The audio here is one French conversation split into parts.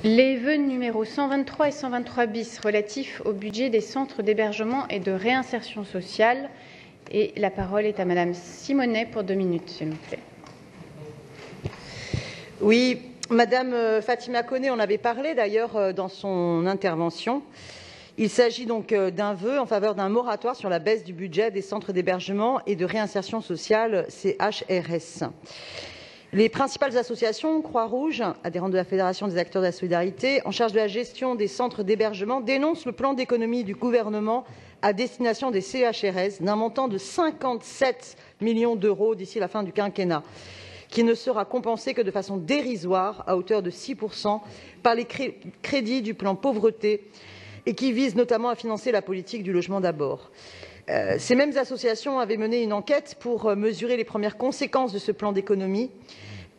Les vœux numéros 123 et 123 bis relatifs au budget des centres d'hébergement et de réinsertion sociale. Et la parole est à Madame Simonet pour 2 minutes, s'il vous plaît. Oui, Madame Fatima Koné en avait parlé d'ailleurs dans son intervention. Il s'agit donc d'un vœu en faveur d'un moratoire sur la baisse du budget des centres d'hébergement et de réinsertion sociale, CHRS. Les principales associations, Croix-Rouge, adhérentes de la Fédération des acteurs de la solidarité, en charge de la gestion des centres d'hébergement, dénoncent le plan d'économie du gouvernement à destination des CHRS d'un montant de 57 millions d'euros d'ici la fin du quinquennat, qui ne sera compensé que de façon dérisoire, à hauteur de 6%, par les crédits du plan pauvreté et qui vise notamment à financer la politique du logement d'abord. Ces mêmes associations avaient mené une enquête pour mesurer les premières conséquences de ce plan d'économie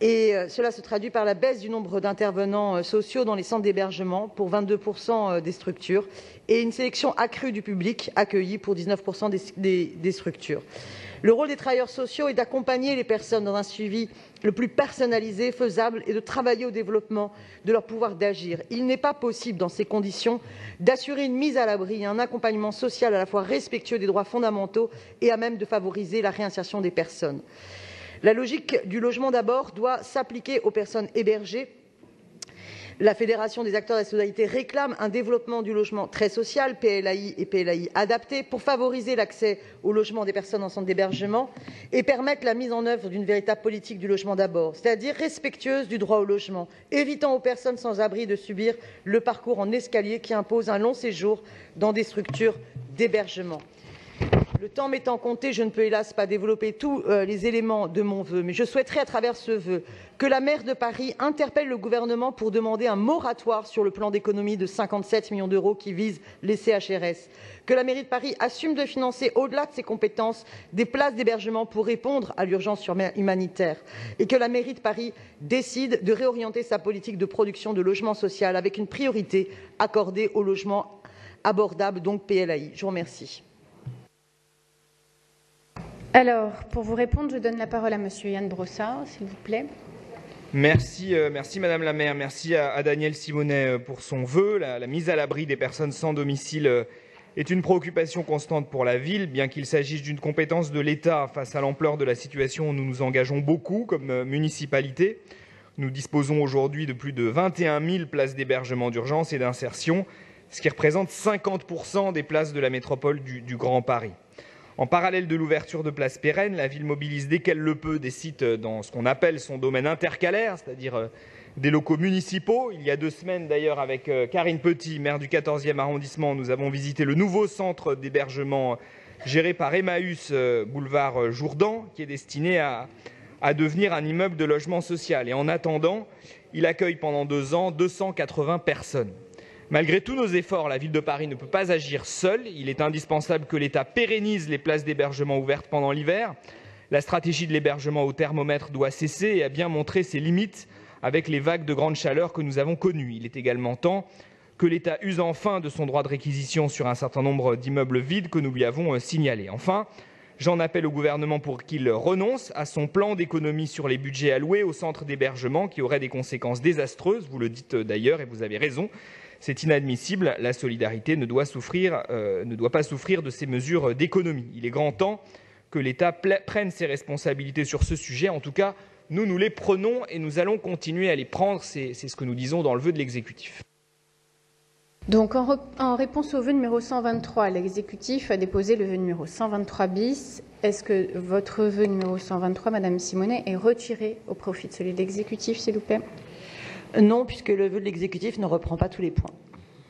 et cela se traduit par la baisse du nombre d'intervenants sociaux dans les centres d'hébergement pour 22% des structures et une sélection accrue du public accueilli pour 19% des structures. Le rôle des travailleurs sociaux est d'accompagner les personnes dans un suivi le plus personnalisé, faisable et de travailler au développement de leur pouvoir d'agir. Il n'est pas possible, dans ces conditions, d'assurer une mise à l'abri et un accompagnement social à la fois respectueux des droits fondamentaux et à même de favoriser la réinsertion des personnes. La logique du logement d'abord doit s'appliquer aux personnes hébergées. La Fédération des acteurs de la solidarité réclame un développement du logement très social, PLAI et PLAI adapté, pour favoriser l'accès au logement des personnes en centre d'hébergement et permettre la mise en œuvre d'une véritable politique du logement d'abord, c'est-à-dire respectueuse du droit au logement, évitant aux personnes sans abri de subir le parcours en escalier qui impose un long séjour dans des structures d'hébergement. Le temps m'étant compté, je ne peux hélas pas développer tous les éléments de mon vœu, mais je souhaiterais à travers ce vœu que la maire de Paris interpelle le gouvernement pour demander un moratoire sur le plan d'économie de 57 millions d'euros qui vise les CHRS, que la mairie de Paris assume de financer, au-delà de ses compétences, des places d'hébergement pour répondre à l'urgence humanitaire et que la mairie de Paris décide de réorienter sa politique de production de logement social avec une priorité accordée au logement abordable, donc PLAI. Je vous remercie. Alors, pour vous répondre, je donne la parole à Monsieur Yann Brossard, s'il vous plaît. Merci Madame la maire, merci à Daniel Simonet pour son vœu. La mise à l'abri des personnes sans domicile est une préoccupation constante pour la ville, bien qu'il s'agisse d'une compétence de l'État face à l'ampleur de la situation où nous nous engageons beaucoup comme municipalité. Nous disposons aujourd'hui de plus de 21 000 places d'hébergement d'urgence et d'insertion, ce qui représente 50% des places de la métropole du Grand Paris. En parallèle de l'ouverture de places pérennes, la ville mobilise dès qu'elle le peut des sites dans ce qu'on appelle son domaine intercalaire, c'est-à-dire des locaux municipaux. Il y a 2 semaines d'ailleurs, avec Karine Petit, maire du 14e arrondissement, nous avons visité le nouveau centre d'hébergement géré par Emmaüs, boulevard Jourdan, qui est destiné à devenir un immeuble de logement social. Et en attendant, il accueille pendant 2 ans 280 personnes. Malgré tous nos efforts, la ville de Paris ne peut pas agir seule. Il est indispensable que l'État pérennise les places d'hébergement ouvertes pendant l'hiver. La stratégie de l'hébergement au thermomètre doit cesser et a bien montré ses limites avec les vagues de grande chaleur que nous avons connues. Il est également temps que l'État use enfin de son droit de réquisition sur un certain nombre d'immeubles vides que nous lui avons signalés. Enfin, j'en appelle au gouvernement pour qu'il renonce à son plan d'économie sur les budgets alloués aux centres d'hébergement qui auraient des conséquences désastreuses. Vous le dites d'ailleurs et vous avez raison. C'est inadmissible, la solidarité ne doit pas souffrir de ces mesures d'économie. Il est grand temps que l'État prenne ses responsabilités sur ce sujet. En tout cas, nous les prenons et nous allons continuer à les prendre. C'est ce que nous disons dans le vœu de l'exécutif. Donc, en réponse au vœu numéro 123, l'exécutif a déposé le vœu numéro 123 bis. Est-ce que votre vœu numéro 123, Madame Simonet, est retiré au profit de celui de l'exécutif, s'il vous plaît ? Non, puisque le vœu de l'exécutif ne reprend pas tous les points.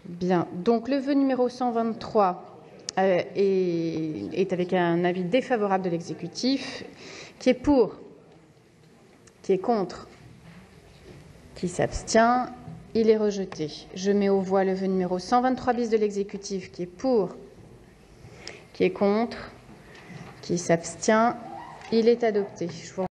Bien. Donc, le vœu numéro 123 est avec un avis défavorable de l'exécutif. Qui est pour? Qui est contre? Qui s'abstient? Il est rejeté. Je mets aux voix le vœu numéro 123 bis de l'exécutif. Qui est pour? Qui est contre? Qui s'abstient? Il est adopté.